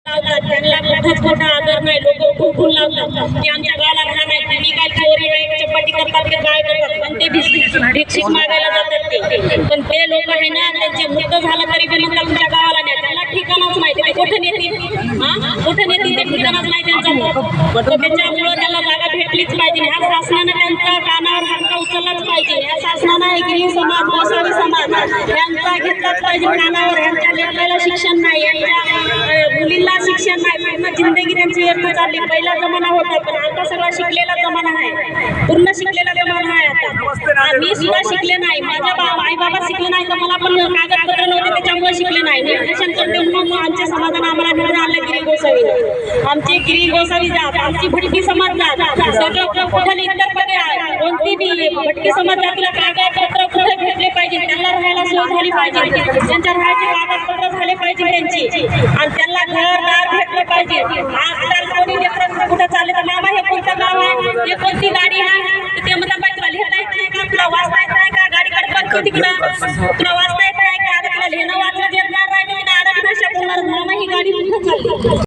त्यांना कुठंच मोठा आदर नाही. लोक खूप लावतात की आमच्या गावाला राहणार नाही, मी काय चोरी नाही चपाती करतात की काय करतात, पण ते भिक्षिक मागायला जातात ते. पण ते लोक आहे ना, त्यांचे मृत झालं तरी पण म्हणतात तुमच्या गावाला नाही. त्यांना ठिकाणच नाही, ते कुठे नेतील? कुठे नेतील? ते ठिकाणच नाही त्यांचं. त्याच्यामुळं त्याला जागा भेटलीच पाहिजे. ह्या शासनानं त्यांच्या कानावर हात उचललाच पाहिजे. ह्या शासनानं गिरी समाज, गोसावी समाज यांचा घेतलाच पाहिजे कानावर. यांच्या लेकराला शिक्षण नाही, यांच्या मुलींना शिक्षण नाही. पूर्ण जिंदगी त्यांची व्यर्थ चालली. पहिला जमाना होता, पण आता सगळा शिकलेला जमाना आहे, पूर्ण शिकलेला जमाना आहे आता. मी सुद्धा शिकले नाही, माझ्या आई बाबा शिकले नाही, तर मला पण कागदपत्र नव्हते त्याच्यामुळे शिकले नाही. मी ऑपरेशन करते म्हणून आमच्या समाजानं आम्हाला घेऊन आणलं गिरी गोसावी. आमचे गिरी गोसावी जात, आमची भटकी समाज जात, सगळं कुठे इतर पदे कोणती बी भटकी समाज जातीला कागदपत्र कुठे भेटले पाहिजे, त्यांना राहायला सोय झाली पाहिजे, त्यांच्या राहायचे कागदपत्र झाले पाहिजे त्यांची, आणि त्यांना घरदार भेटलं पाहिजे. आजकाल कोणी लेकरं कुठं चालले तर मामा हे कोणतं गाव आहे, हे कोणती गाडी आहे, ते म्हणतात बाई तुला लिहिता येत नाही का, तुला वाचता येत नाही का, गाडीकडे बघतो तिकडं, तुला वाचता येत नाही का, आता तुला लिहिणं वाचणं देणार नाही, तुम्ही अडाणी भाषा बोलणार, मामा ही गाडी कुठं चालली.